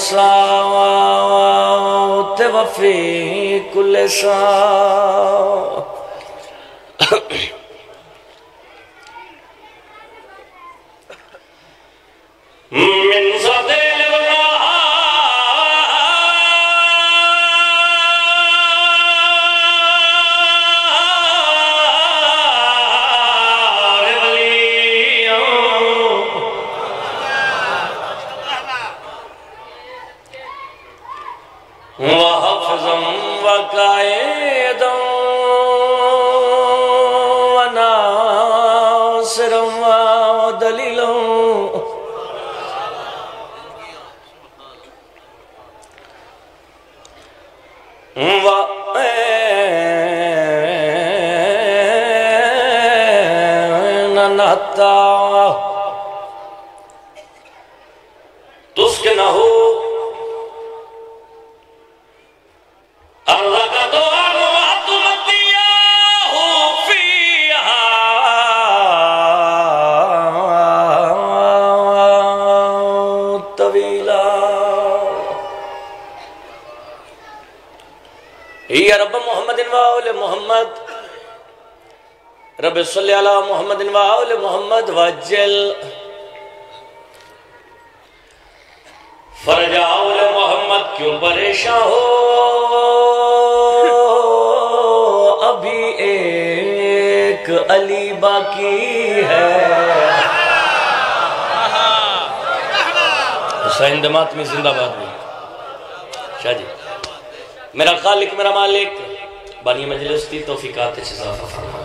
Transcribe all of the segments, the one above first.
ساعت وفی کل ساعت من صدیل وحفظا وقائدا وناصرا ودلیلا وَنَنَتَّا تُسْكِنَهُ یا رب محمد وآل محمد رب صلی علی محمد وآل محمد وجل فرج آل محمد کیوں پریشان ہو ابھی ایک علی باقی ہے حسین دمات میں زندہ باد بھی شاہ جی میرا خالق میرا مالک بانی مجلس دی توفیقات اضافہ فرما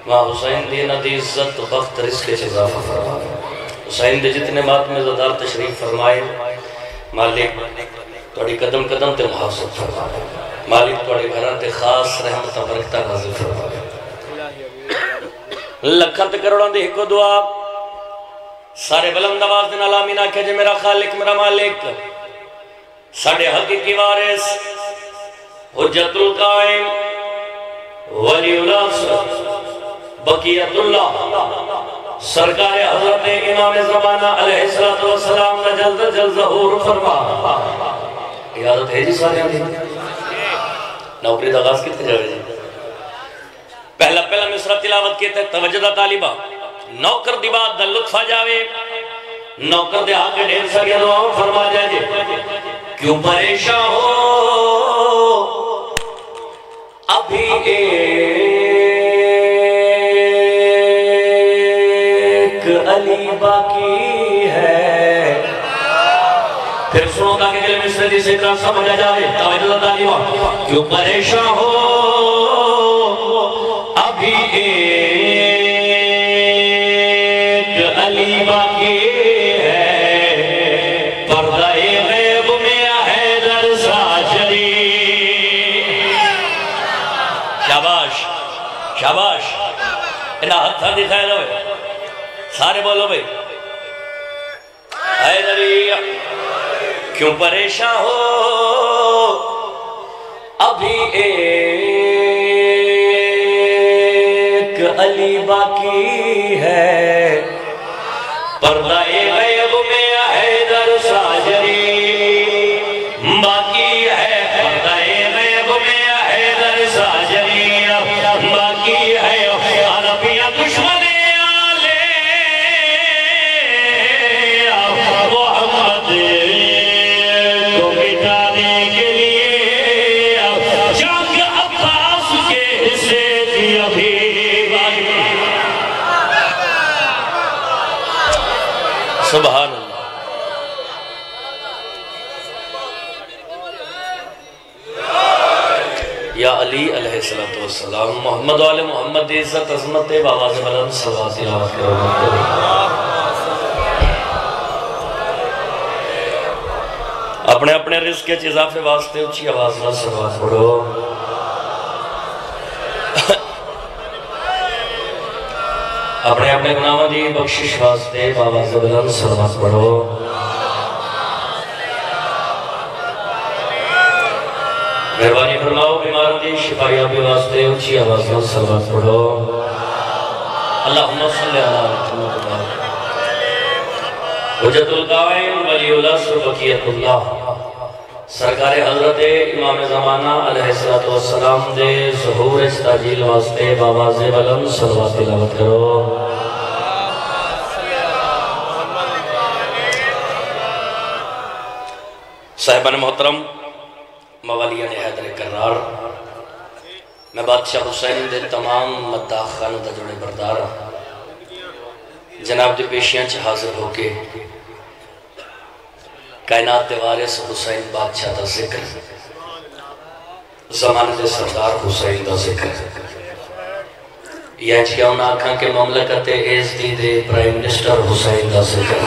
وہاں حسین دی ندی عزت بخت رزق اضافہ فرما حسین دی جتنے مات میں زدار تشریف فرمائے مالک توڑی قدم قدم تے محافظت فرما مالک توڑی گھران تے خاص رحمت برکتہ نازل فرما لکھت کروڑوں دی ہکو دعا سارے بلند آواز دن علامین آکھے جے میرا خالق میرا مالک ساڑھے حقیقی وارث حجت القائم ولی اللہ بقیت اللہ سرکار حضرت امام زمانہ علیہ السلام کا جلد جلد ظہور فرما عیادت ہے جی سارے آنے نوکری داغاز کتنے جاوے جی پہلا مصرہ تلاوت کہتے ہیں توجہ طالبہ نوکر دی بات دا لطفہ جاوے نوکر دے آگے ڈھیر سکے دعاؤں فرما جائے کیوں پریشان ہو ابھی ایک علی باقی ہے پھر سنو تاکہ دل میں سردی سے اتنا سمجھا جائے توجہ تعلیمہ کیوں پریشان ہو ابھی ایک علی باقی ہے پردہ غیب میں حیدر ساجری شاباش شاباش انہا ہتھا دکھائے دو سارے بولو بھئی حیدری کیوں پریشان ہو ابھی ایک علی باقی ہے پردہ غیب میں حیدر ساجری باقی ہے پردہ غیب میں حیدر ساجری باقی ہے عربیہ دشمن آلے محمد کو مٹانے کے لیے جنگ عباس کے حصے کی ابھی باقی سبحان اللہ یا علی علیہ السلام محمد والے محمد عزت عظمت بآواز بلند صلوات تلاوت کرو اپنے اپنے رزق کے اضافے واسطے اچھی آواز میں صلوات پڑھو اپنے اپنے گناہوں دی بخشش واسطے بآواز بلند صلوات پڑھو مہربانی فرماؤ بیماروں دی شفایابی واسطے اونچی آواز میں صلوات پڑھو اللہم صلی اللہ علیہ وسلم حجت القائم ولی العصر بقیت اللہ سرکار حضرت امام زمانہ علیہ السلام دے ظہور استاجیل واسطے باواز بلند صلوات تلاوت کرو۔ صاحبان محترم موالیان حیدر کرار میں بادشاہ حسین دے تمام مداح خانہ دا جوڑے بردار جناب دے پیشیاں چھ حاضر ہو کے کائنات دے وارث حسین بادشاہ دا ذکر زمانے دے سردار حسین دا ذکر یہ کیا انہاں آکھاں کہ مملکت ایز دی دے پرائم منسٹر حسین دا ذکر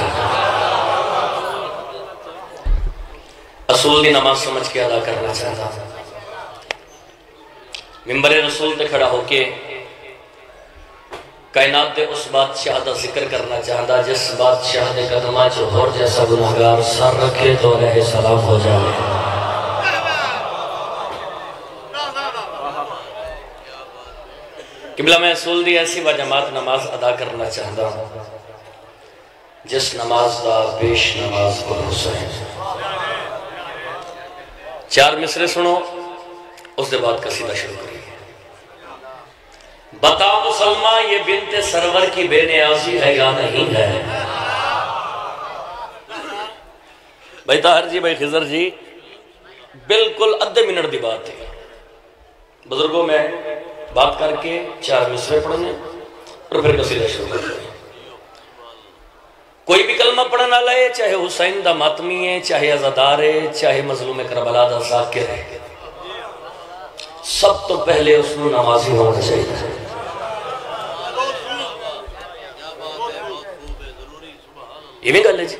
رسول دی نماز سمجھ کے ادا کرنا چاہتا ممبر رسول تے کھڑا ہو کے کائنات دے اس بادشاہ دا ذکر کرنا چاہتا جس بادشاہ دے قدمہ چوہر جیسا گناہگار سر رکھے تو علیہ السلام ہو جائے۔ قبلہ میں رسول دی ایسی وجماعت نماز ادا کرنا چاہتا جس نماز دا پیش نماز پر حسین۔ چار مصرے سنو اس دے بعد قصیدہ شروع کریے۔ بتا مسلمان یہ بنت سرور کی بے نیازی ہے یا نہیں ہے؟ بھائی طاہر جی، بھائی خضر جی، بالکل ادھے منٹ دی بات ہے۔ بزرگوں میں بات کر کے چار مصرے پڑھنے اور پھر قصیدہ شروع کریں۔ کوئی بھی کلمہ پڑھنا لائے، چاہے حسین دا ماتمی ہے، چاہے عزادار ہے، چاہے مظلوم کربلا دا ذاکر ہے، سب تو پہلے اس نے نمازی ہونا چاہیے۔ یہ بھی گل ہے جی،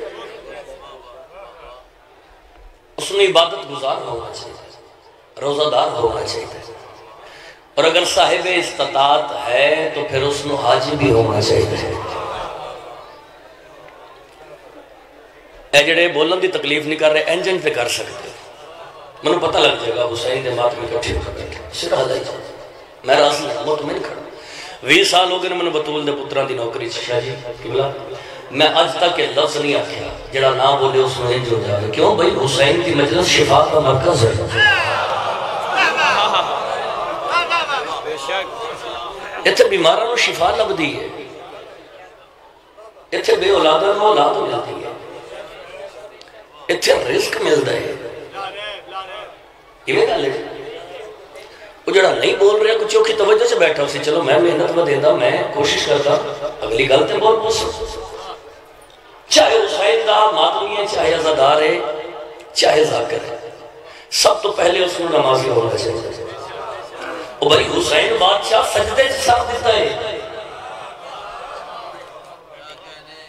اس نے عبادت گزار ہونا چاہیے، روزہ دار ہونا چاہیے، اور اگر صاحب استطاعت ہے تو پھر اس نے حاجی بھی ہونا چاہیے۔ اے جڑے بولن دی تکلیف نہیں کر رہے انجن پہ کر سکتے، منو پتہ لگ جائے گا حسین دے مات میں کٹھے ہو کر صرف حضائی جائے میں راضی ہوں، مطمئن کھڑا 20 سال ہو گئے منو بطول دے پتران دی نوکری شاہ جی قبلہ میں آج تک یہ لفظ نہیں آکھیا جڑا نہ بولے اس میں انج ہو جائے۔ کیوں بھائی حسین کی مجلس شفا کا مرکز ہے، اتھے بیماروں شفا لب دی ہے، اتھے بے اولادوں میں اولاد ملتی ہے، اتھے رزق ملتا ہے۔ یہ میں گل ہے وہ جڑا نہیں بول رہا کچھ چوکھی توجہ سے بیٹھا اسی چلو میں محنت میں دینا، میں کوشش کرتا اگلی گل تے بول سکتا، چاہے حسین دا ماتمی ہے، چاہے عزادار ہے، چاہے ذاکر ہے، سب تو پہلے اس کو نمازی ہونا چاہیے۔ اور بھائی حسین بادشاہ سجدے سے سر دیتا ہے،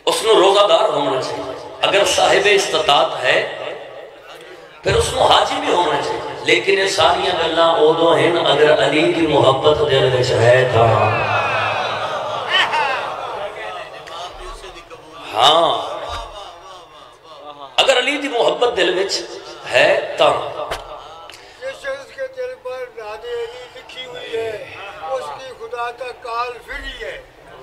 اس نے روزہ دار ہونا چاہیے، اگر صاحب استطاعت ہے پھر اس کو حاجی بھی ہونا چاہیے۔ لیکن یہ ساریاں گلاں اودوں ہیں اگر علی کی محبت دل وچ ہے تھا، ہاں اگر علی کی محبت دل وچ ہے تا جس شخص کے دل پر ناد علی لکھی ہوئی ہے اس کی خدا تک کال فری ہے،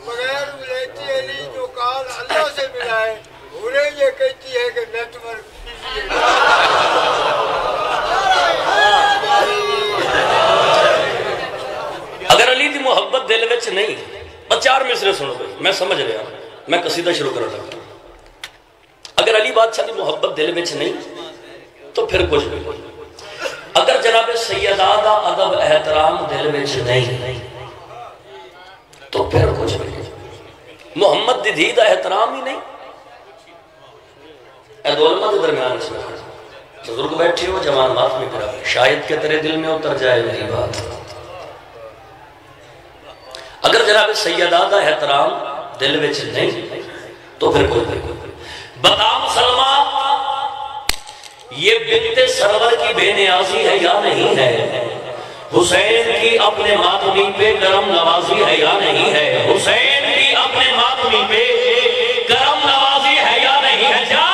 بغیر ولیتی علی جو کال اللہ سے ملا ہے انہیں یہ کہتی ہے کہ نیٹ ورک بزی ہے۔ اگر علی دی محبت دل وچ نہیں، بس چار مصرے سنو بھائی میں سمجھ رہا ہوں، میں قصیدہ شروع کر رہا ہوں۔ اگر علی بادشاہ دی محبت دل وچ نہیں تو پھر کچھ بھی نہیں۔ اگر جناب سیدہ دا ادب احترام دل وچ نہیں تو پھر کچھ بھی نہیں۔ محمد دی دھی دا احترام ہی نہیں، اے دولمہ دے درمیان اس میں بزرگ بیٹھے ہو جوان بات میں پھر شاید کہ تیرے دل میں اتر جائے میری بات۔ اگر جناب سیدہ دا احترام دل وچ نہیں تو پھر کوئی بھی بتا مسلمان یہ بنت سرور کی بے نیازی ہے یا نہیں ہے؟ حسین کی اپنے ماتمی پہ کرم نوازی ہے یا نہیں ہے؟ حسین کی اپنے ماتمی پہ کرم نوازی ہے یا نہیں ہے؟ جا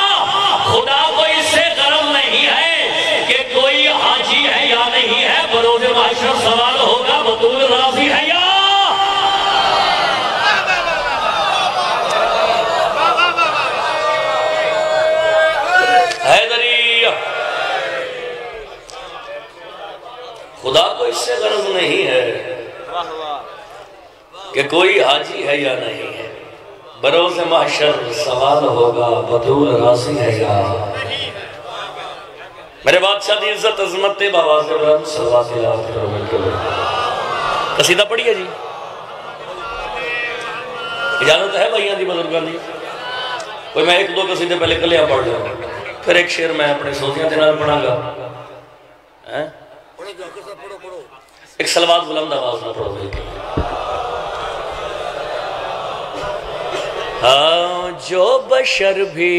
خدا کو اس سے کرم نہیں ہے کہ کوئی حاجی ہے یا نہیں ہے، بروز معاشر سوال ہوگا بطول راضی ہے یا کہ کوئی حاجی ہے یا نہیں ہے، بروز محشر سوال ہوگا بطول راضی ہے یا میرے بادشاہ دی عزت عظمت باواز بلند صلوات اللہ کرو مل کے قصیدہ پڑھیے جی، اجازت ہے بھائیاں دی بزرگان دی؟ کوئی میں ایک دو قصیدے پہلے کلیاں پڑھ لوں، پھر ایک شعر میں اپنے سوزیاں دنال پڑھا گا، ایک صلوات بلند آواز نہ پڑھو مل کے۔ ہاں جو بشر بھی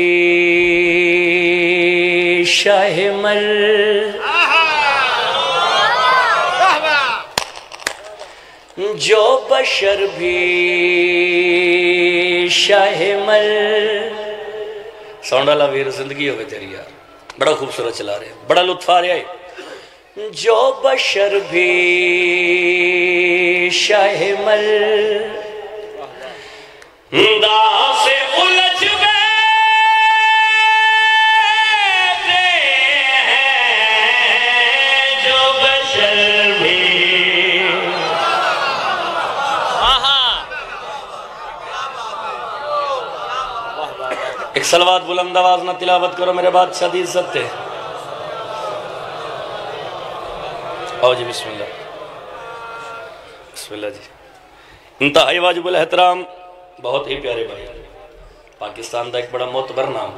شاہ مر، جو بشر بھی شاہ مر، ساؤنڈ والا ویر زندگی ہوئے تیری یار، بڑا خوبصورت چلا رہے ہیں، بڑا لطف آ رہا ہے۔ جو بشر بھی شاہ مر دا سے الجھ بیٹھے ہیں، جو بشر بھی ایک صلوات بلند آواز نہ تلاوت کرو میرے بادشاہ دی عزت ہے۔ آؤ جی بسم اللہ، بسم اللہ جی۔ انتہائی واجب الاحترام، بہت ہی پیارے بھائی، پاکستان دا ایک بڑا معتبر نام،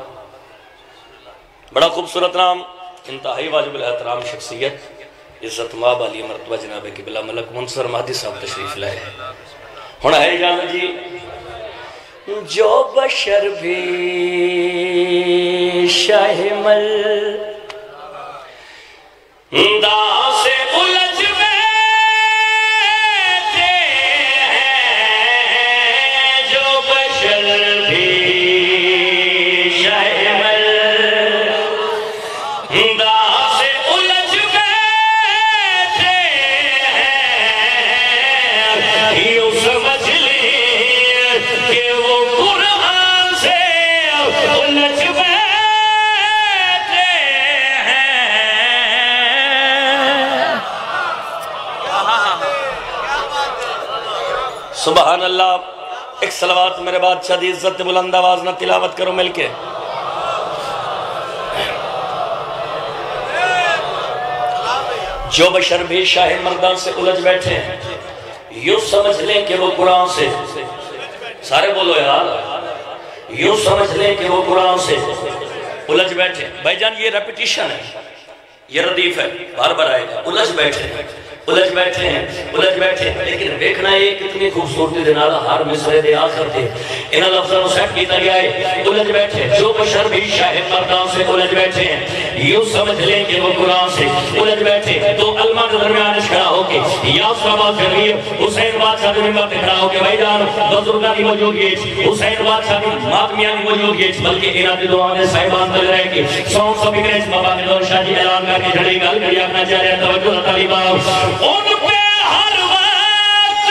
بڑا خوبصورت نام، انتہائی واجب الاحترام شخصیت، عزت مآب علی مرتبہ جناب قبلہ ملک منصر مہدی صاحب تشریف لائے ہیں۔ ہونا ہے اجازت جی۔ جو بشر بھی شاہ مر دا سے الجھ بیٹھے ہیں، جو بشر بھی شاہ مر دا سے الجھ بیٹھے ہیں، یوں سمجھ لیں کہ وہ قرآن سے الجھ بیٹھے ہیں۔ سبحان اللہ، ایک صلوات میرے بادشاہ دی عزت بلند آواز نہ تلاوت کرو مل کے۔ جو بشر بھی شاہ مردان سے الجھ بیٹھے ہیں، یوں سمجھ لیں کہ وہ قرآن سے، سارے بولو یار، یوں سمجھ لیں کہ وہ قرآن سے الجھ بیٹھے ہیں۔ بھائی جان یہ ریپیٹیشن ہے، یہ ردیف ہے، بار بار آئے گا، الجھ بیٹھے ہیں، الجھ بیٹھے ہیں، الجھ بیٹھے ہیں، لیکن دیکھنا ہے کتنی خوبصورتی دے نالا ہر مصرے دے آخر دے انہاں لفظوں کو سیٹ کیتا گیا ہے۔ الجھ بیٹھے، جو بشر بھی شاہ مردان سے الجھ بیٹھے ہیں، یوں سمجھ لیں کہ وہ قرآن سے الجھ بیٹھے۔ تو علماء کے درمیان کھڑا ہو کے یا صحابہ کریر حسین بادشاہ کے ممبر پہ کھڑا ہو کے بھائی جان بزرگاں دی موجودگی حسین بادشاہ کی ماتمیاں دی موجودگی بلکہ انہاں دی دعا نے صاحبان تل رہے کہ سون سو بکرے بابا کے دور شاہ جی اعلان کر کے جڑی گل کری اپنا چاہ رہے ہیں توجہ طالبہ ان پہ ہر وقت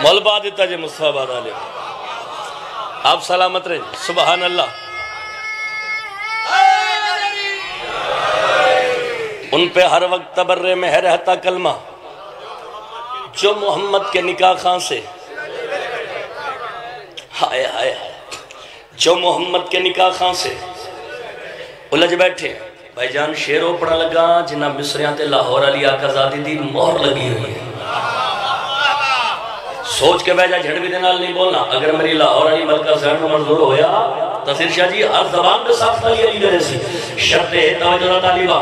مولبا دیتا جی مصطفیٰ باد علیہ آپ سلامت رہے سبحان اللہ۔ ان پہ ہر وقت تبرے میں ہے رہتا کلمہ جو محمد کے نکاح خان سے ہائے ہائے جو محمد کے نکاح خان سے الجھ بیٹھے۔ بھائی جان شیروں پڑھا لگا جنہ مصریاں تے لاہور علی آقا زادی دی مہر لگی ہوئی ہے۔ سوچ کے بیجا جھڑ بھی دینال نہیں بولنا، اگر میری لاہور علی ملکہ ذہن میں منظور ہویا تصیر شاہ جی ہر زبان پہ صاف علی علی کرے سی شرط توجہ طالبہ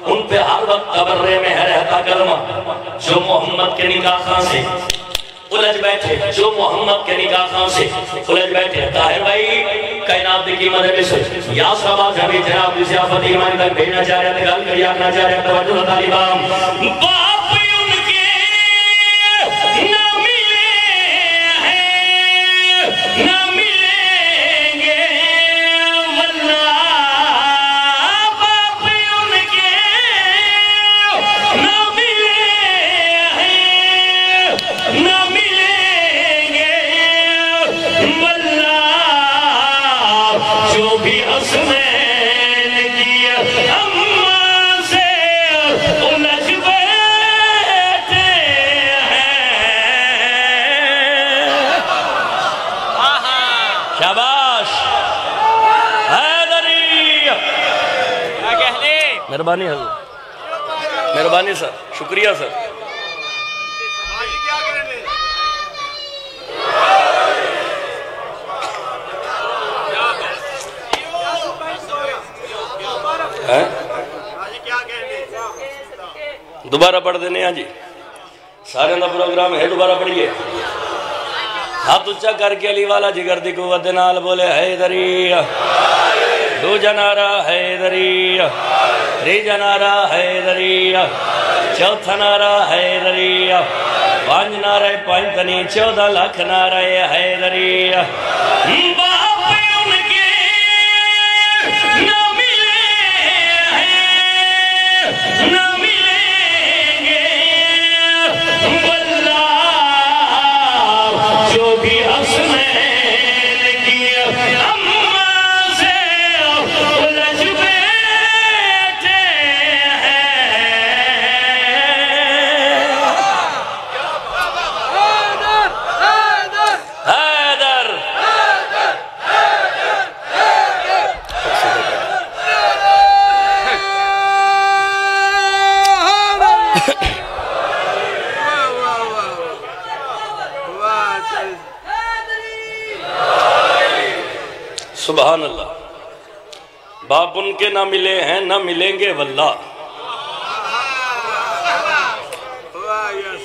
ان پہ ہر وقت تبرے میں ہے رہتا کلمہ جو محمد کے نکاح خاں سے الجھ بیٹھے جو محمد کے نکاح خاں سے الجھ بیٹھے طاہر بھائی کائنات کی قیمت ہے سے یا صحابہ جبھی جناب ضیافت ایمانی تک بھیجنا چاہ رہے ہیں گل کر آکھنا چاہ رہے ہیں توجہ طالبان باپ ان کے نہ ملے ہیں نہ ملیں گے واللہ باپ ان کے نہ ملے ہیں نہ ملیں گے واللہ جو بھی حسنین کی اماں سے الجھ بیٹھے ہیں شاباش حیدری مہربانی حضرت مہربانی سر شکریہ سر دوبارہ پڑھ دینے ہیں جی سارے اندہ پروگرام ہے دوبارہ پڑھئیے ہاتھ اچھا کر کے علی والا جگر دی قوت نال بولے حیدری دو جنارہ حیدری ری جنارہ حیدری چوتھا نارہ حیدری پانچ نارہ پانچ تنی 14 لاکھ نارہ حیدری باپ ان کے نہ ملے ہیں نہ ملیں گے واللہ جو بھی حسنین کی اماں سے الجھ بیٹھے ہیں حیدر سبحان اللہ باپ ان کے نہ ملے ہیں نہ ملیں گے واللہ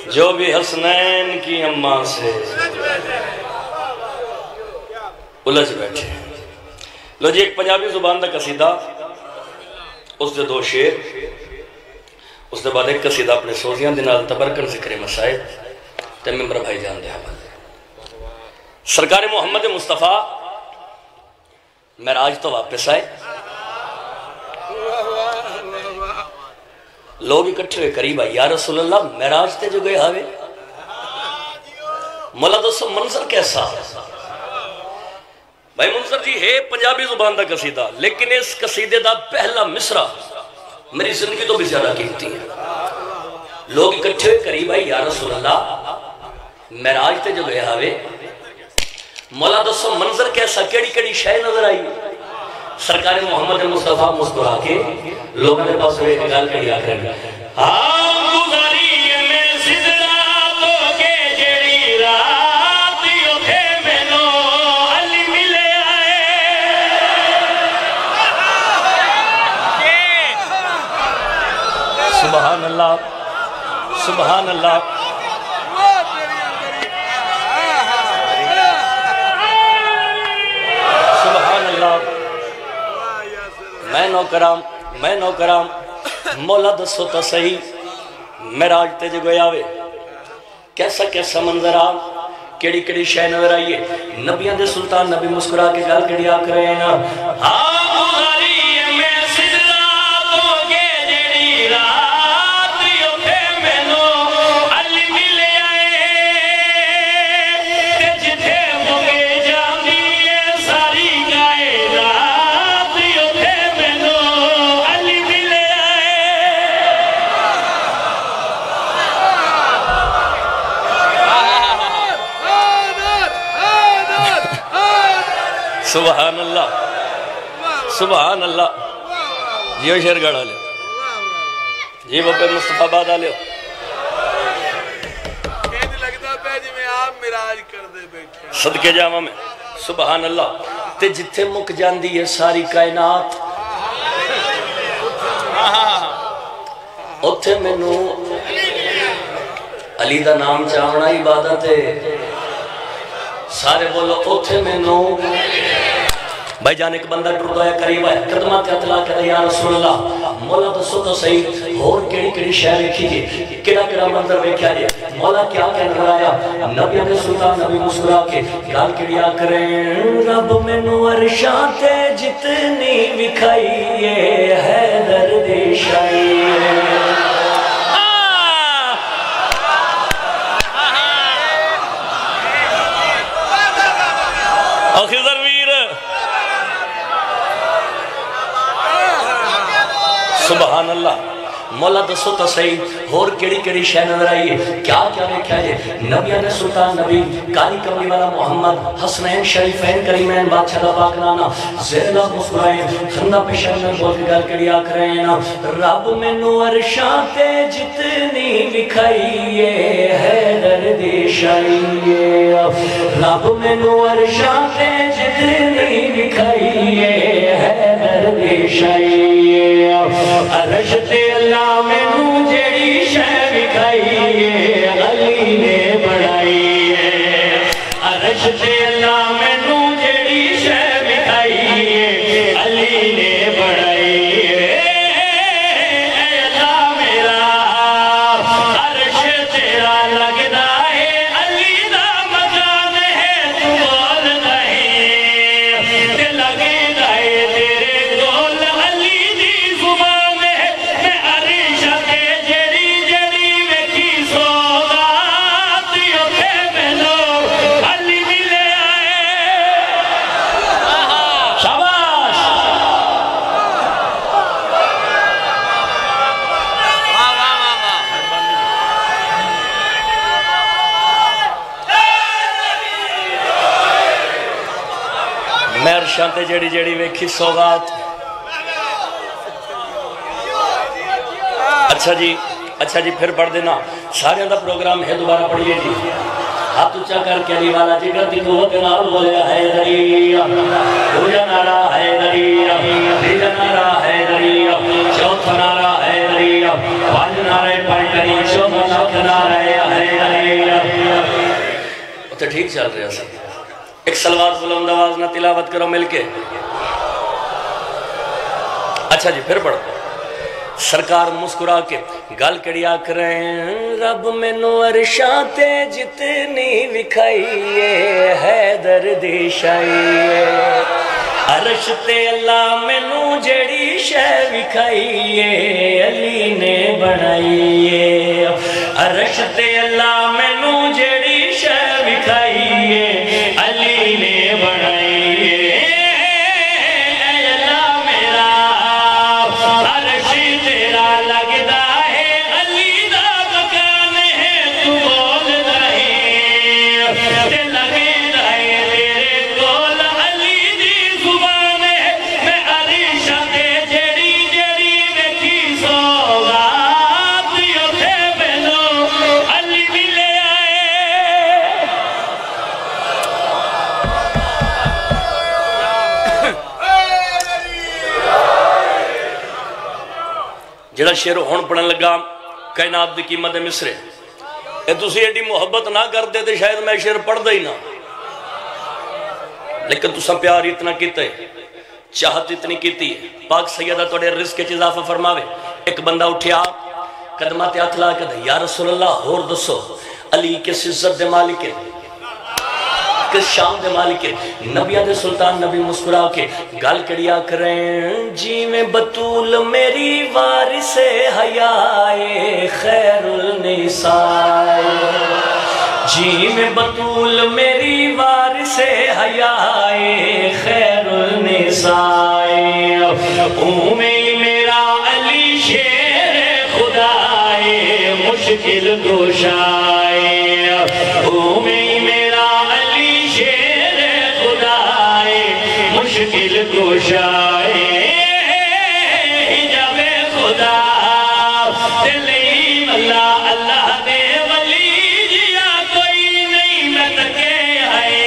جو بھی حسنین کی اماں سے الجھ بیٹھے لو جی ایک پنجابی زبان دا قصیدہ اس دے 2 شعر اس دے بعد ایک قصیدہ اپنے سوزیاں دنال تبرکن ذکر مسائل تے ممبر بھائی جان دے حوالے سرکار محمد مصطفیٰ معراج تو واپس آئے لوگ اکٹھے ہوئے قریب آئے یا رسول اللہ معراج تے جو گئے ہوئے مولا دوستو منظر کیسا بھائی منظر جی ہے پنجابی زبان دا قصیدہ لیکن اس قصیدے دا پہلا مصرع میری زندگی تو بھی زیادہ قیمتی ہے لوگ اکٹھے ہوئے قریب آئے یا رسول اللہ معراج تے جو گئے ہوئے مولا دوستو منظر کیسا کیڑی کیڑی شے نظر آئی سرکار محمد مصطفیٰ مسکرا کے لوگوں نے پاس ہوئے گال کری آکر گزاری میں سدرا تو کے جڑی رات یو تھے میں نو علی ملے آئے سبحان اللہ سبحان اللہ میں نوکرام مولا دسو تا صحیح معراج تے جو گیا وے کیسا کیسا منظر آ کیڑی کیڑی شے نظر آئیے نبیان دے سلطان نبی مسکرا کے گال کیڑی آکھ رہے ہیں نا گزاری میں سدرا تو کے جڑی رات یو تھے میں نو علی ملے آئے تے جتھے مگے جاندی ہے ساری کائنات یو تھے میں نو علی ملے آئے سبحان اللہ سبحان اللہ جیو شیر گڑھا لے جی وقت مصطفیٰ باد آ لے صدقے جامع میں سبحان اللہ تے جتھے مک جاندی ہے ساری کائنات اتھے مینوں علی دا نام چاہنا عبادت ہے سارے بولو اتھے مینوں بھائی جان ایک بندہ ٹرتا ہے قریب ہے قدمات اطلاع کہتا یا رسول اللہ مولا دسو تو صحیح اور کیڑی کیڑی شے ویکھی جی کیڑا کیڑا منظر ویکھیا جی مولا کیا کہنا آیا نبی دے سلطان نبی مسکرا کے گل کیڑیا کریں رب مینوں عرشاں تے جتنی وکھائی ہے درد شائی خضر ویر سبحان اللہ مولا دسو تو صحیح اور کیڑی کیڑی شے نظر آئی ہے کیا کیا دیکھا ہے نبی علیہ سلطان نبی کالی کملی والا محمد حسنین شریفین کریمین بادشاہ دا پاک نانا زیدہ مسکرائیں خندہ پیشن میں بول کے گل کیڑی آکرین رب مینوں عرشاں تے جتنی وکھائی ہے درد شائی رب مینوں عرشاں تے جتنی وکھائی ہے درد شائی عرش تے اللہ مینوں جیڑی شے وکھائی علی نے بڑھائی عرش تے اللہ مینوں جیڑی شے وکھائی علی نے بڑھائی اے اللہ میرا عرش تیرا لگدا ہے علی دا مقام ہے تو بول نہیں تے لگدا ہے تیرے گول علی دی زبان مہر شانتے جڑی جڑی ویکھی سوغات اچھا جی پھر پڑھ دینا سارے اندر پروگرام ہے دوبارہ پڑھئے جی ہاتھ اچھا کر کے علی والا جگر دی قوت نال بولے حیدری دوجہ نعرہ حیدری تیجہ نعرہ حیدری چوتھا نعرہ حیدری پانچ نعرہ پانچ چوتھا نعرہ حیدری تو ٹھیک چل رہے ہیں ایک سلوات بلند آواز نہ تلاوت کرو مل کے اچھا جی پھر پڑھو سرکار مسکرا کے گل کڑیا کریں رب مینوں عرشاں تے جتنی وکھائی ہے درد شائی عرش تے اللہ مینوں جیڑی شے وکھائی علی نے بنائی عرش تے اللہ مینوں جیڑی شے وکھائی علی نے بنائی جڑا شعر ہون پڑھن لگا کائنات دی قیمت مصرے اے تسی ایڈی محبت نہ کرتے تھے شاید میں شعر پڑھ دے ہی نہ لیکن تسا پیار اتنا کیتا ہے چاہت اتنی کیتی ہے پاک سیدہ توڑے رزق کے اضافہ فرماوے ایک بندہ اٹھیا قدمات اطلاع کہتا یا رسول اللہ اور دسو علی کس عزت دے مالک ہے کس شام دے مالک ہے نبی دے سلطان نبی مسکرا کے گل کڑیا کریں جی میں بطول میری وارث حیائے خیر النساء جی میں بطول میری وارث حیائے خیر النساء میں میرا علی شیر خدائے مشکل گوشائے میں میرا علی شیر خدائے مشکل گوشائے جب خدا دلیم اللہ اللہ دے ولی جیا کوئی نہیں میں تکے آئے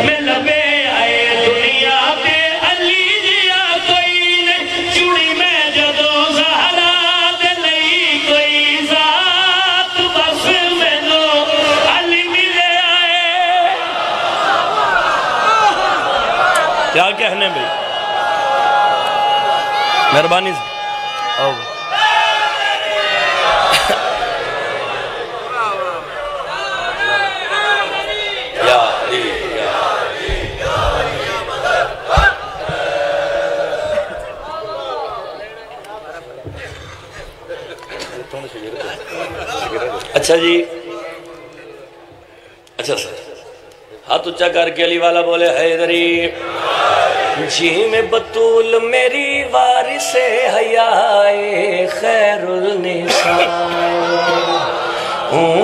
میں لبے آئے دنیا پہ علی جیا کوئی نہیں چوڑی میں جدو زہرا دلیم کیا کہنے بھئی مہربانی سے آؤ اچھا جی اچھا سر ہاتھ اچھا کر کے علی والا بولے حیدری جی میں بطول میری وارث حیائے خیر النساء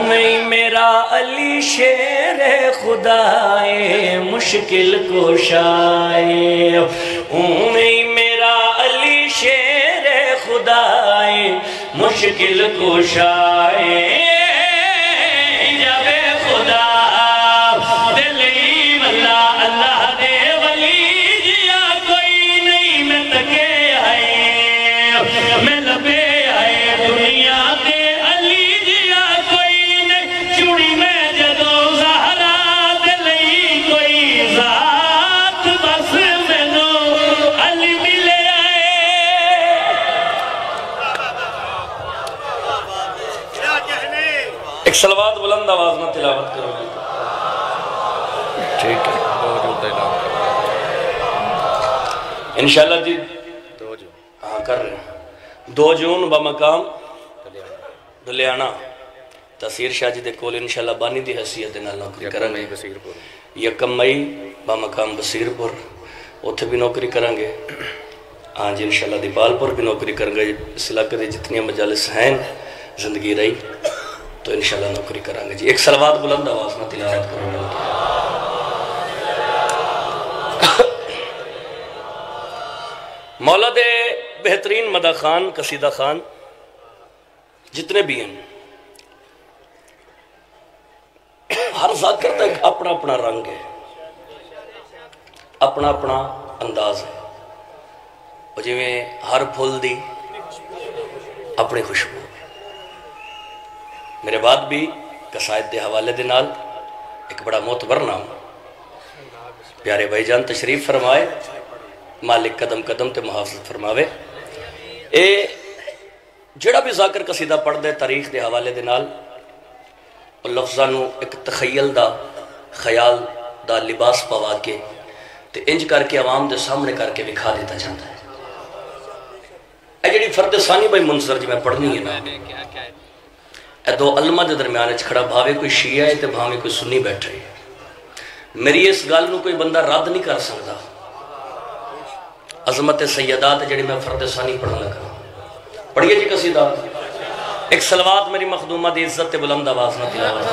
میں میرا علی شیر خدائے مشکل کشائے میں میرا علی شیر خدائے مشکل کشائے جب خدا دلی والا اللہ دے ولی جیا کوئی نہیں میں تکے آئے میں لبے آئے دنیا دے علی جیا کوئی نہیں چوڑی میں جدو زہرا دلی کوئی ذات بس میں نو علی ملے آئے ایک صلوات بلند آواز میں تلاوت کرو گی ٹھیک ہے انشاءاللہ جی ہاں کر رہے ہیں 2 جون بمقام دلیانا تحصیل شاہ جی دے کول انشاءاللہ بانی دی حیثیت نال نوکری کریں گے 1 مئی بمقام بصیرپور اتھے بھی نوکری کریں گے ہاں جی انشاءاللہ دیپال پور بھی نوکری کریں گے اس علاقے دے جتنی مجالس ہیں زندگی رہی تو انشاءاللہ نوکری کریں گے جی ایک صلوات بلند آواز میں تلاوت کروں گا مولا دے بہترین مدح خان قصیدہ خان جتنے بھی ہیں ہر ذاکر تک اپنا اپنا رنگ ہے اپنا اپنا انداز ہے اور جو میں ہر پھول دی اپنی خوشبو میرے بعد بھی قصائد دے حوالے دے نال ایک بڑا معتبر نام پیارے بھائی جان تشریف فرمائے مالک قدم قدم تے محافظت فرماوے اے جڑا بھی ذاکر قصیدہ پڑھ دے تاریخ دے حوالے دے نال اور لفظانو ایک تخیل دا خیال دا لباس پوا کے تے انج کر کے عوام دے سامنے کر کے بکھا دیتا جاتا ہے اے جڑی فرد ثانی بھائی منظر جی میں پڑھنی ہے نا اے 2 علمہ دے درمیان اچھ کھڑا بھاوے کوئی شیعہ ہے تے بھاوے کوئی سنی بیٹھ رہی ہے میری اس گال نو کوئی بندہ رد نہیں کر سکتا عظمت سیدات جڑی میں فرد ثانی پڑھنا لگا پڑھئے جی قصیدہ ایک صلوات میری مخدومہ دی عزت بلند آواز نہ تلاوت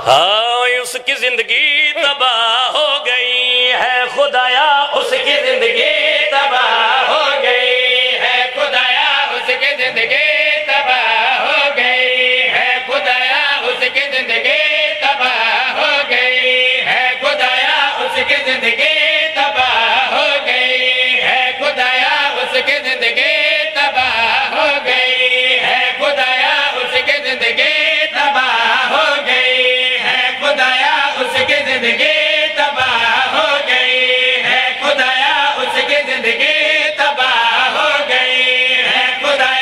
ہاں اس کی زندگی تباہ ہو گئی ہے خدایا اس کی زندگی تباہ ہو گئی ہے خدایا اس کی زندگی تباہ ہو گئی ہے خدایا اس کی زندگی تباہ ہو گئی ہے خدایا اس کی زندگی تباہ ہو گئی ہے خدایا اس کی زندگی تباہ ہو گئی ہے خدایا اس کی زندگی تباہ ہو گئی ہے خدایا اس کی زندگی تباہ ہو گئی ہے خدایا اس کی زندگی تباہ ہو گئی ہے خدایا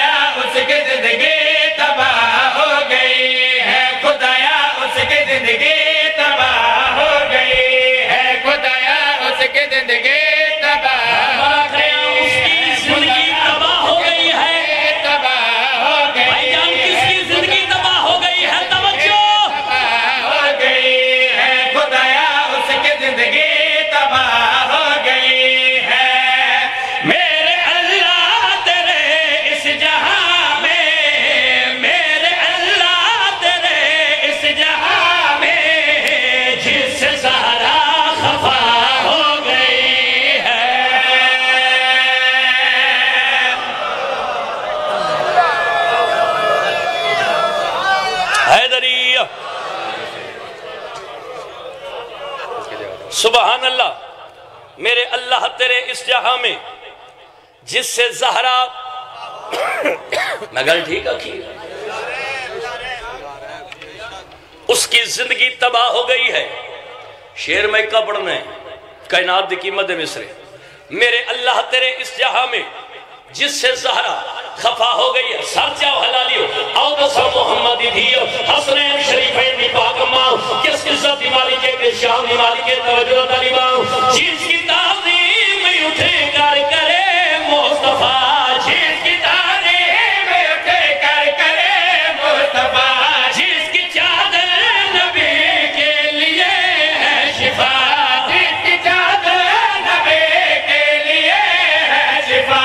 اس کی زندگی تباہ ہو گئی ہے خدایا اس کی زندگی تباہ ہو گئی ہے خدایا اس کی زندگی تباہ ہو گئی اس کی زندگی تباہ ہو گئی ہے تباہ ہو گئی بھائی جان کس کی زندگی تباہ ہو گئی ہے توجہ تباہ ہو گئی ہے خدایا اس کی زندگی تباہ ہو گئی ہے میرے اللہ تیرے اس جہاں میں میرے اللہ تیرے اس جہاں میں جس سے سہرا خفا ہو گئی ہے حیدری سبحان اللہ میرے اللہ تیرے اس جہاں میں جس سے زہرا میں گل ٹھیک آکھی اس کی زندگی تباہ ہو گئی ہے. شیر میں کا پڑھنا ہے کائنات دی قیمت مصرے. میرے اللہ تیرے اس جہاں میں جس سے زہرا خفا ہو گئی ہے سر چاو حلالیو آؤ تو سر محمدی دھیو حسنین شریفین بھی پاک ماں کس عزت دی مالک کے شام دی مالک کے توجہ طالباں جس کی تعظیم اٹھے کر کرے مصطفیٰ جس کی تعظیم اٹھے کر کرے مصطفیٰ جس کی چادر نبی کے لیے ہے شفا جس کی چادر نبی کے لیے ہے شفا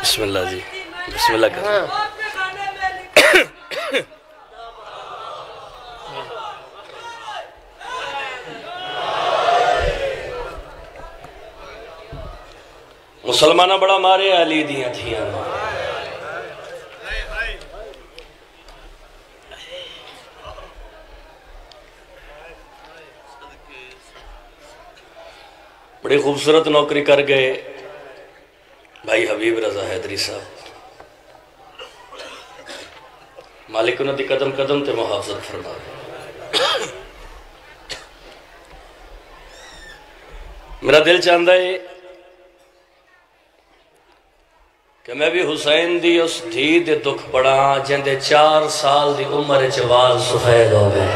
بسم اللہ جی بسم اللہ کریں مسلمانہ بڑا مارے علی دیاں تھیاں بڑی خوبصورت نوکری کر گئے بھائی حبیب رضا حیدری صاحب مالک انہوں دی قدم قدم تے محافظت فرما میرا دل چاہتا ہے کہ میں بھی حسین دی اس دھی دے دکھ پڑا جن دے 4 سال دی عمر چوال سفید ہو گئے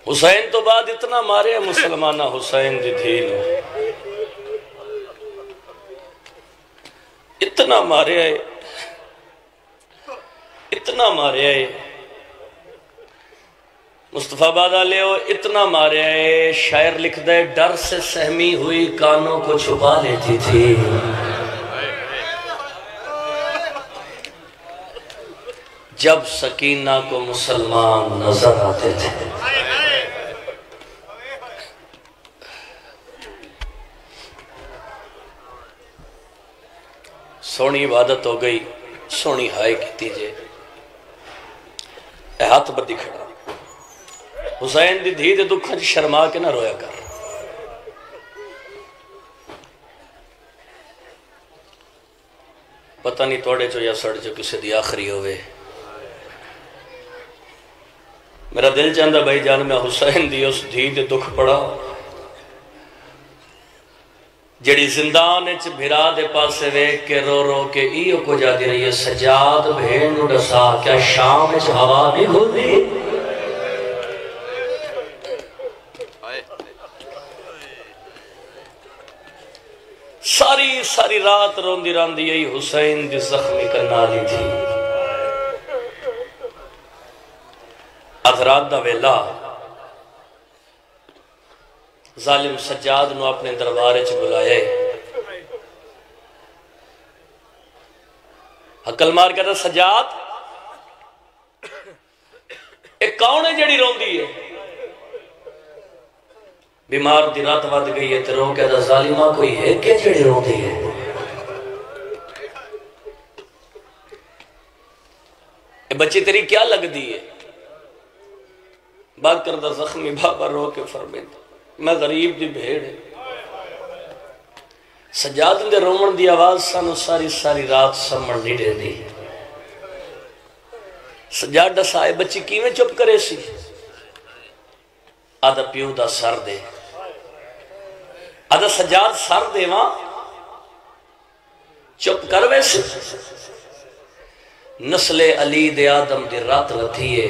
حسین تو بعد اتنا مارے مسلمانہ حسین دی دھینو اتنا مارے آئے مصطفیٰ بادہ لے ہو اتنا مارے آئے شاعر لکھ دے ڈر سے سہمی ہوئی کانوں کو چھپا لیتی تھی جب سکینہ کو مسلمان نظر آتے تھے سونی عبادت ہو گئی سونی ہائے کیتی جے اے ہاتھ بدی کھڑا حسین دی دھی دے دکھا جی شرما کے نہ رویا کر پتہ نہیں توڑے جو یا سڑ جو کسی دی آخری ہوئے میرا دل چاہتا بھائی جان میں حسین دی اس دھی دے دکھ پڑا جڑی زندان اچھ بھرا دے پاسے ویک کے رو رو کے ایو کو جا دی رہی ہے سجاد بھین ڈسا کیا شام اچھ ہوا نہیں ہوتی ساری رات روندی راندی یہی حسین دی زخمی کرنا لی تھی ادھرات دا ویلا ظالم سجاد نو اپنے دربارے چھ بلائے حقل مار کہتا سجاد ایک کون ہے جڑی رون دی ہے بیمار دی رات ود گئی ہے تیروں کہتا ظالمہ کوئی ہے کہ جڑی رون دی ہے اے بچی تیری کیا لگ دی ہے بات کردہ زخمی بابا رو کے فرمید میں غریب دی بھیڑ ہے سجاد دے رومن دی آواز سانو ساری رات سمڑ نہیں دے دی سجاد ڈسائے بچی کیویں چپ کرے سی آدھا پیو دا سر دے آدھا سجاد سر دے وہاں چپ کر ویسے نسل علی دے آدم دی رات لتھیے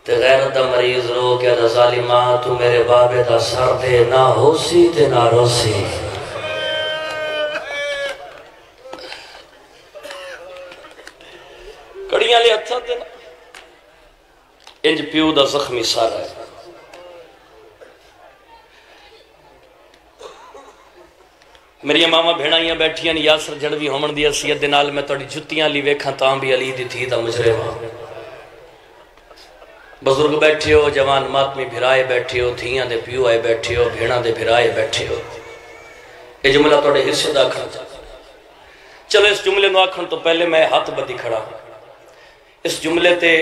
تے غیرت دا مریض رو کیا دا ظالمہ تو میرے بابے دا سر دے نہ ہوسی تے نہ روسی کڑیاں لے ہتھاں تے نا انج پیو دا زخمی سارا ہے میری ماما بھیڑائیاں بیٹھیاں یاسر جڑوی ہومن دی حیثیت دے نال میں توڑی جتیاں لی ویکھاں تاں بھی علی دی تھی دا مجرے وہاں بزرگ بیٹھے ہو جوان ماتمی بھرائے بیٹھے ہو دھیاں دے پیو آئے بیٹھے ہو بھیڑاں دے بھرائے بیٹھے ہو یہ جملہ توڑے حصے دا کھڑا چلو اس جملے نو آکھن تو پہلے میں ہاتھ بدی کھڑا اس جملے تے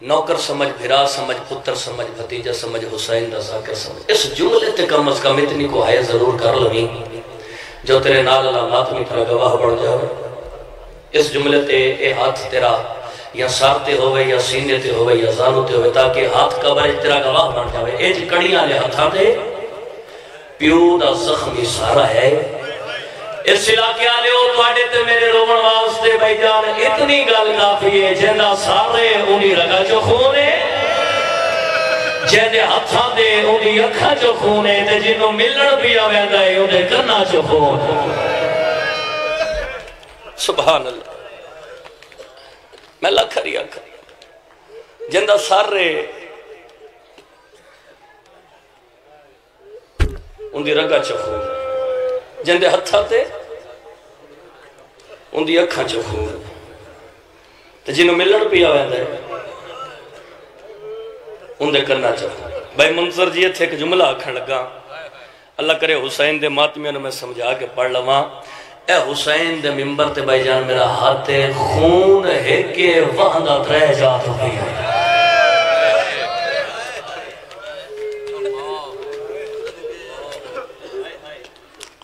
نوکر سمجھ بھرا سمجھ پتر سمجھ بھتیجہ سمجھ حسین رضا کے سمجھ اس جملے تے کم از کم اتنی کو ہے ضرور کر لویں جو تیرے نال اللہ ماتمی ترا گواہ بڑھ جاؤ اس جملے تے اے ہاتھ تیرا یا سارتے ہوئے یا سینے تے ہوئے یا زانوتے ہوئے تاکہ ہاتھ کا برج تیرا گواہ بڑھ جاوے اے جی کڑیاں لے ہاتھاں دے پیو دا زخمی سارا ہے اس علاقے آلے ہو تو آڈے تے میرے رومن واسطے بھائی جان اتنی گل کافی ہے جہاں سارے انہی رگا جو خونے جہاں ہاتھاں دے انہی اکھا جو خونے تے جنہوں ملن بھی آوے دائے انہیں کرنا جو خون سبحان اللہ میں لکھری آکھری جندہ سارے ان دی رگا چکھو جندے ہتھا تے ان دی اکھاں چکھو تے جنہوں ملن پیا ویندے ان دے کرنا چکھو بھائی منظر جی تھے کہ جملہ آکھن لگا اللہ کرے حسین دے ماتمیوں نے میں سمجھا کے پڑھ لواں اے حسین دے ممبر تے بھائی جان میرا ہاتھ خون ہے کہ وہاں ترہ جات ہوئی ہے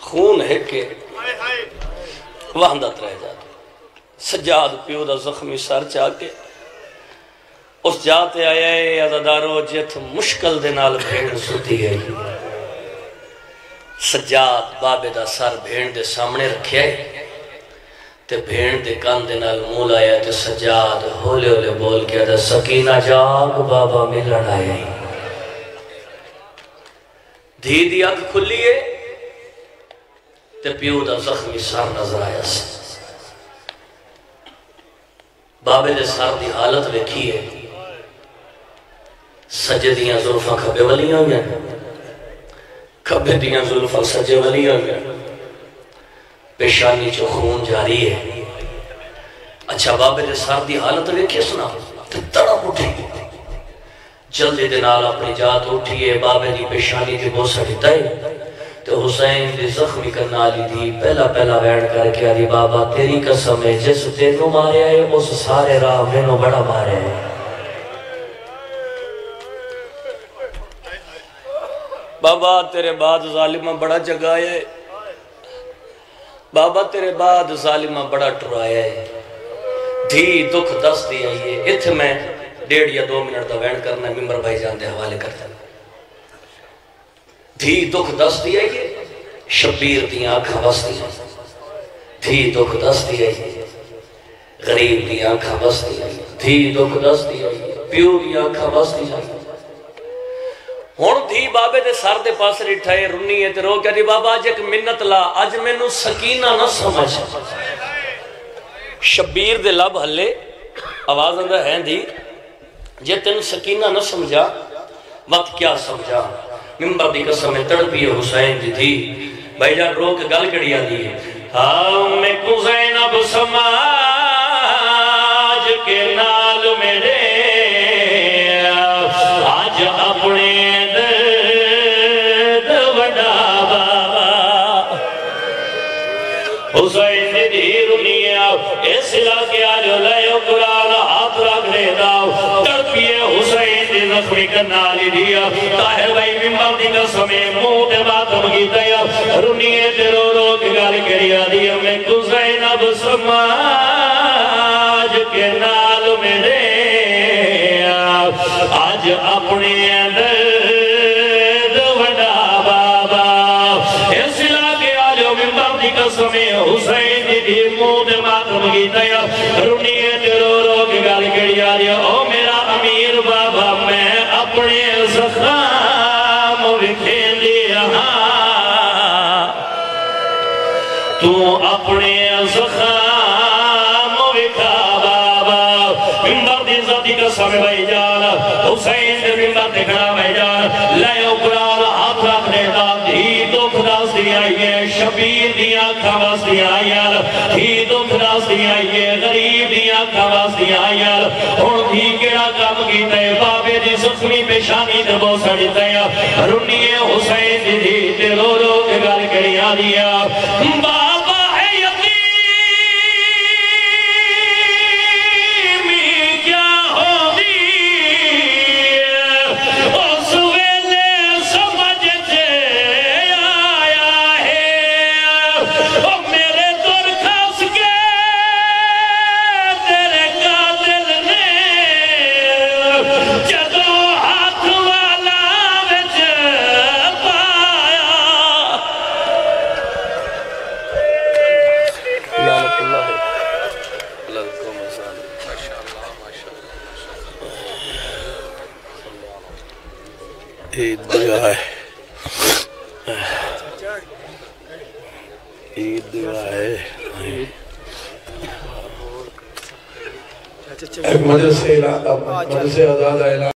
خون ہے کہ وہاں ترہ جات سجاد پیو دا زخمی سر چاہ کے اس جاتے آیا ہے عزادارو جت مشکل دے نال بھیڑ سوتی ہے سجاد بابے دا سر بھیڑ دے سامنے رکھیا ہے تے بھیڑ دے کان دے نال مول آیا تے سجاد ہولے ہولے بول کیا دا سکینہ جاگ بابا ملن آیا ہے دھی دی آنکھ کھلی ہے تے پیو دا زخمی سر نظر آیا سے بابے دے سر دی حالت ویکھی ہے سجدیاں ظلفہ کھبے ولیاں گیا کھبے دیاں ظلفہ سجے ولیاں گیا پیشانی جو خون جاری ہے اچھا بابے دے سر دی حالت ویکھی سنا تے تڑپ اٹھی جلدی دے نال اپنی جات اٹھی ہے بابے دی پیشانی دی بوسہ ڈھتائی تو حسین دی زخمی کرنا لی دی پہلا بیٹھ کر کے آدھی بابا تیری قسم ہے جس تینوں مارے آئے اس سارے راہ مینوں بڑا مارے آئے بابا تیرے بعد ظالمہ بڑا جگایا ہے بابا تیرے بعد ظالمہ بڑا ٹرایا ہے دھی دکھ دس دیا یہ اتھ میں 1.5 یا 2 منٹ دا وینڈ کرنا ممبر بھائی جان دے حوالے کرتا ہے دھی دکھ دس دیا یہ شبیر دیاں آنکھاں بس دیا دھی دکھ دس دیا یہ غریب دیاں آنکھاں بس دیا دھی دکھ دس دیا یہ پیو دیاں آنکھاں بس دیا ہون دھی بابے دے سر دے پاس رٹھائے رنی ہے تے رو کیا دی بابا آج ایک منت لا آج میں نو سکینہ نہ سمجھ شبیر دے لب ہلے آواز اندر ہے دی جے تین سکینہ نہ سمجھا وقت کیا سمجھا ممبر دی قسم میں تڑپی ہے حسین دی تھی بھائی جان رو کے گل کڑیا دی ہاں میں کو زینب سماج کے نال میرے آج اپنے حسین دی رنیا اس علاقے آج لئے قرآن ہاتھ رکھ لے داؤ تڑپیے حسین دی زخمی کرنا لی دیا طاہر بھائی ممبر دی قسمیں موت باتم کی دیا رنیے تے رو رو کے گال کریا دیا میں کو زینب سماج کے نال میرے آج اپنے اندر وڈا بابا اس علاقے دی قسم حسین دی مود ماتم کی دیا رونیے رو رو کے گل کڑی آ رہی او میرا امیر بابا میں اپنے زخام وکھین دیا تو اپنے زخام وکھا بابا ممبر دی ذاتی قسم بھائی جان حسین دے ممبر دکھنا بھائی جان لائے اقرار ہاتھ رکھنے دا دھی دکھ داس دی آئیے شبیر دیا کھواس دی آئیے دھی دکھ داس دی آئیے غریب دیا کھواس دی آئیے اور دھی کیڑا کام کی تے بابے دی زخمی پیشانی دبو سڑی تے رونیے حسین دی دھی تے رو رو کے گل کری آ دیا بابا ہے یتیمی کیا ہوگی اس ویلے سمجھ جے آیا ہے میرے دور کھاس کے تیرے قاتل نے جدو ہاتھ والا وچ پایا لعنت اللہ عید دعا ہے عید دعا ہے ایک مجلس سے آزاد اعلان